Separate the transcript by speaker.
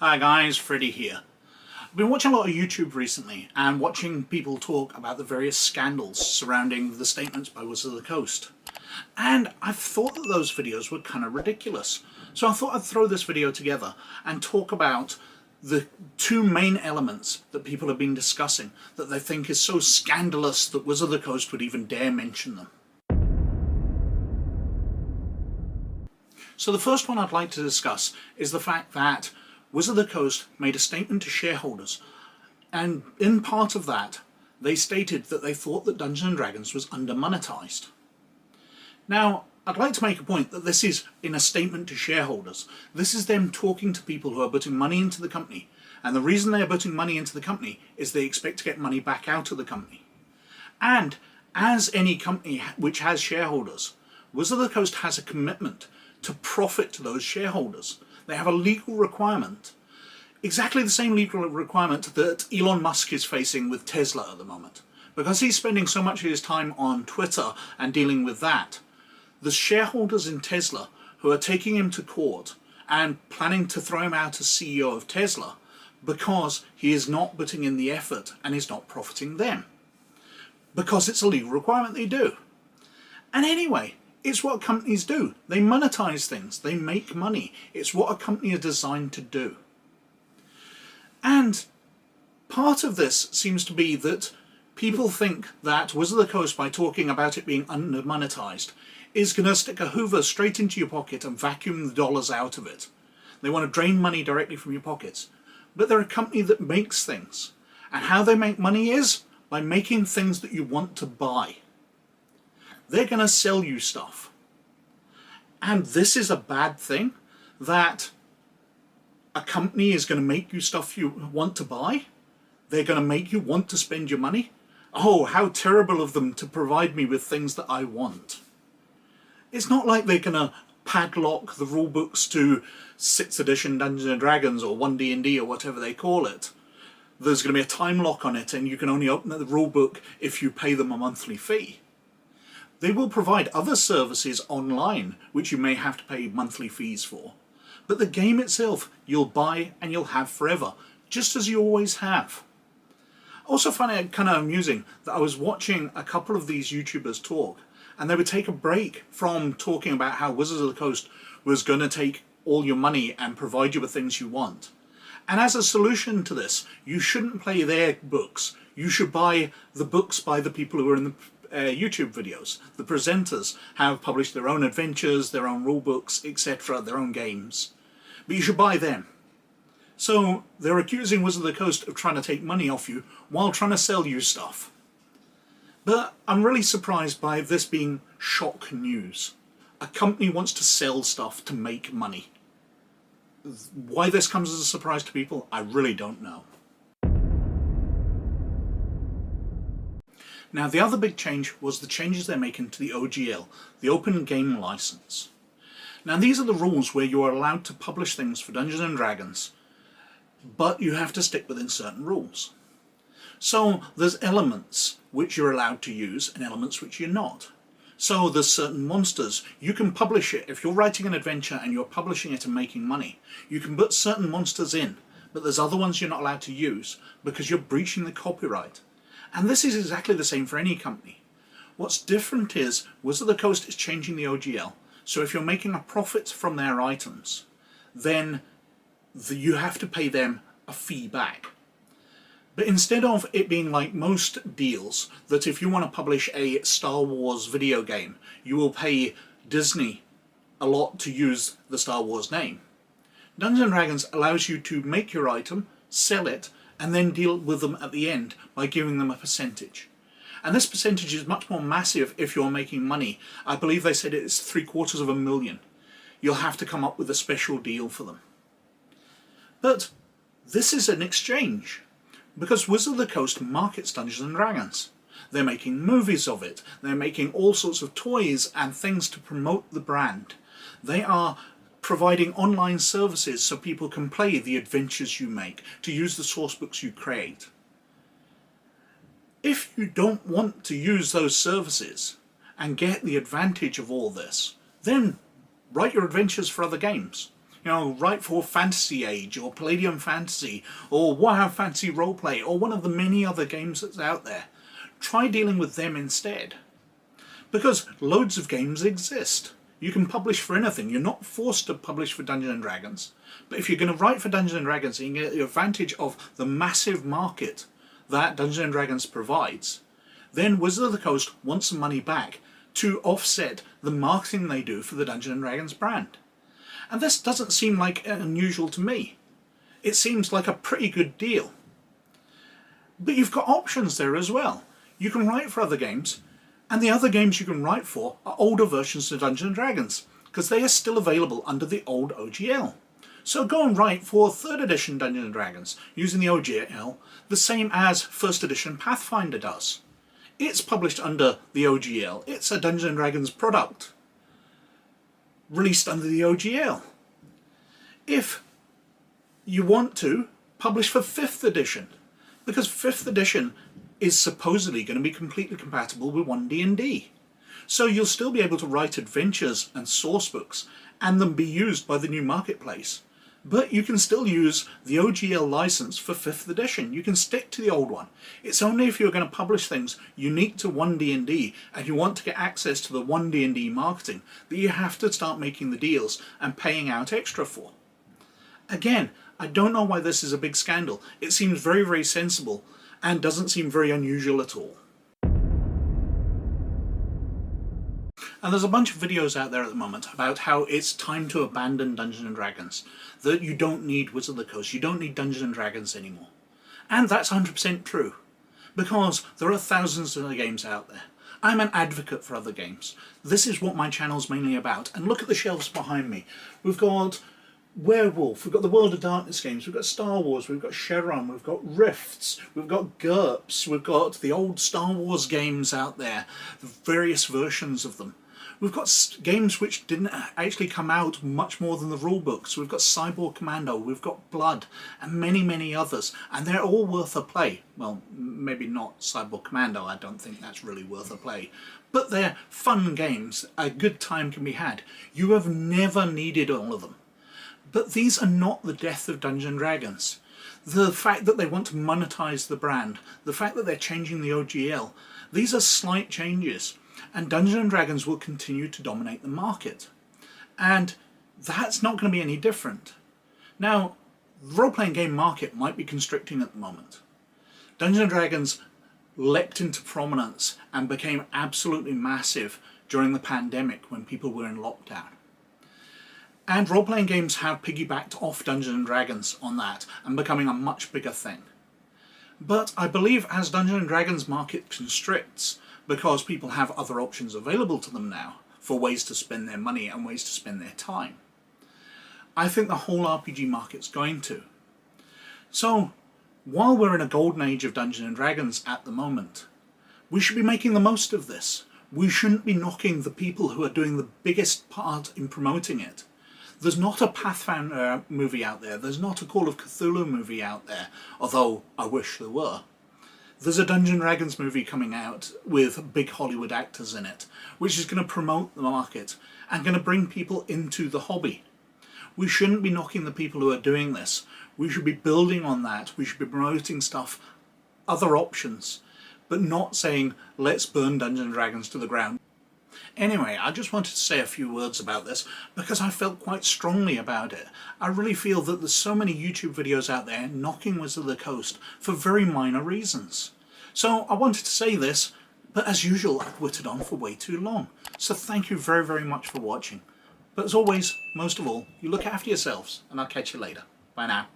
Speaker 1: Hi guys, Freddy here. I've been watching a lot of YouTube recently and watching people talk about the various scandals surrounding the statements by Wizards of the Coast. And I've thought that those videos were kind of ridiculous. So I thought I'd throw this video together and talk about the two main elements that people have been discussing that they think is so scandalous that Wizards of the Coast would even dare mention them. So the first one I'd like to discuss is the fact that Wizards of the Coast made a statement to shareholders, and in part of that they stated that they thought that Dungeons & Dragons was under-monetized. Now, I'd like to make a point that this is in a statement to shareholders. This is them talking to people who are putting money into the company, and the reason they are putting money into the company is they expect to get money back out of the company. And as any company which has shareholders, Wizards of the Coast has a commitment to profit to those shareholders. They have a legal requirement, exactly the same legal requirement that Elon Musk is facing with Tesla at the moment. Because he's spending so much of his time on Twitter and dealing with that, the shareholders in Tesla who are taking him to court and planning to throw him out as CEO of Tesla because he is not putting in the effort and is not profiting them. Because it's a legal requirement they do. And anyway, it's what companies do. They monetize things. They make money. It's what a company is designed to do. And part of this seems to be that people think that Wizards of the Coast, by talking about it being under-monetized, is going to stick a hoover straight into your pocket and vacuum the dollars out of it. They want to drain money directly from your pockets. But they're a company that makes things. And how they make money is by making things that you want to buy. They're going to sell you stuff. And this is a bad thing, that a company is going to make you stuff you want to buy. They're going to make you want to spend your money. Oh, how terrible of them to provide me with things that I want. It's not like they're going to padlock the rulebooks to 6th edition Dungeons & Dragons or 1D&D or whatever they call it. There's going to be a time lock on it and you can only open the rulebook if you pay them a monthly fee. They will provide other services online, which you may have to pay monthly fees for. But the game itself, you'll buy and you'll have forever, just as you always have. I also find it kind of amusing that I was watching a couple of these YouTubers talk, and they would take a break from talking about how Wizards of the Coast was going to take all your money and provide you with things you want. And as a solution to this, you shouldn't play their books. You should buy the books by the people who are in the YouTube videos. The presenters have published their own adventures, their own rulebooks, etc., their own games. But you should buy them. So they're accusing Wizards of the Coast of trying to take money off you while trying to sell you stuff. But I'm really surprised by this being shock news. A company wants to sell stuff to make money. Why this comes as a surprise to people, I really don't know. Now, the other big change was the changes they're making to the OGL, the Open Game License. Now, these are the rules where you are allowed to publish things for Dungeons & Dragons, but you have to stick within certain rules. So, there's elements which you're allowed to use and elements which you're not. So, there's certain monsters. You can publish it. If you're writing an adventure and you're publishing it and making money, you can put certain monsters in, but there's other ones you're not allowed to use because you're breaching the copyright. And this is exactly the same for any company. What's different is Wizards of the Coast is changing the OGL. So if you're making a profit from their items, then you have to pay them a fee back. But instead of it being like most deals, that if you want to publish a Star Wars video game, you will pay Disney a lot to use the Star Wars name, Dungeons & Dragons allows you to make your item, sell it, and then deal with them at the end by giving them a percentage. And this percentage is much more massive if you're making money. I believe they said it's $750,000. You'll have to come up with a special deal for them. But this is an exchange, because Wizards of the Coast markets Dungeons & Dragons. They're making movies of it. They're making all sorts of toys and things to promote the brand. They are providing online services so people can play the adventures you make, to use the source books you create. If you don't want to use those services and get the advantage of all this, then write your adventures for other games. You know, write for Fantasy Age or Palladium Fantasy or Warhammer Fantasy Roleplay or one of the many other games that's out there. Try dealing with them instead. Because loads of games exist. You can publish for anything. You're not forced to publish for Dungeons & Dragons. But if you're going to write for Dungeons & Dragons, you can get the advantage of the massive market that Dungeons & Dragons provides. Then Wizards of the Coast wants some money back to offset the marketing they do for the Dungeons & Dragons brand. And this doesn't seem like unusual to me. It seems like a pretty good deal. But you've got options there as well. You can write for other games, and the other games you can write for are older versions of Dungeons & Dragons, because they are still available under the old OGL. So go and write for 3rd edition Dungeons & Dragons using the OGL, the same as 1st edition Pathfinder does. It's published under the OGL. It's a Dungeons & Dragons product, released under the OGL. If you want to, publish for 5th edition, because 5th edition is supposedly going to be completely compatible with 1D&D. So you'll still be able to write adventures and source books and them be used by the new marketplace. But you can still use the OGL license for 5th edition. You can stick to the old one. It's only if you're going to publish things unique to 1D&D and you want to get access to the 1D&D marketing that you have to start making the deals and paying out extra for. Again, I don't know why this is a big scandal. It seems very, very sensible and doesn't seem very unusual at all. And there's a bunch of videos out there at the moment about how it's time to abandon Dungeons & Dragons, that you don't need Wizards of the Coast, you don't need Dungeons & Dragons anymore. And that's 100% true, because there are thousands of other games out there. I'm an advocate for other games. This is what my channel's mainly about, and look at the shelves behind me. We've got Werewolf, we've got the World of Darkness games, we've got Star Wars, we've got Shadowrun, we've got Rifts, we've got GURPS, we've got the old Star Wars games out there, the various versions of them. We've got games which didn't actually come out much more than the rule books. We've got Cyborg Commando, we've got Blood, and many, many others. And they're all worth a play. Well, maybe not Cyborg Commando, I don't think that's really worth a play. But they're fun games, a good time can be had. You have never needed all of them. But these are not the death of Dungeons & Dragons. The fact that they want to monetize the brand, the fact that they're changing the OGL, these are slight changes. And Dungeons & Dragons will continue to dominate the market. And that's not going to be any different. Now, the role-playing game market might be constricting at the moment. Dungeons & Dragons leapt into prominence and became absolutely massive during the pandemic when people were in lockdown. And role-playing games have piggybacked off Dungeons & Dragons on that and becoming a much bigger thing. But I believe as Dungeons & Dragons market constricts, because people have other options available to them now for ways to spend their money and ways to spend their time, I think the whole RPG market's going to. So, while we're in a golden age of Dungeons & Dragons at the moment, we should be making the most of this. We shouldn't be knocking the people who are doing the biggest part in promoting it. There's not a Pathfinder movie out there, there's not a Call of Cthulhu movie out there, although I wish there were. There's a Dungeons & Dragons movie coming out with big Hollywood actors in it, which is going to promote the market and going to bring people into the hobby. We shouldn't be knocking the people who are doing this. We should be building on that. We should be promoting stuff, other options, but not saying, let's burn Dungeons & Dragons to the ground. Anyway, I just wanted to say a few words about this because I felt quite strongly about it. I really feel that there's so many YouTube videos out there knocking Wizards of the Coast for very minor reasons. So I wanted to say this, but as usual I've whittled on for way too long. So thank you very, very much for watching. But as always, most of all, you look after yourselves and I'll catch you later. Bye now.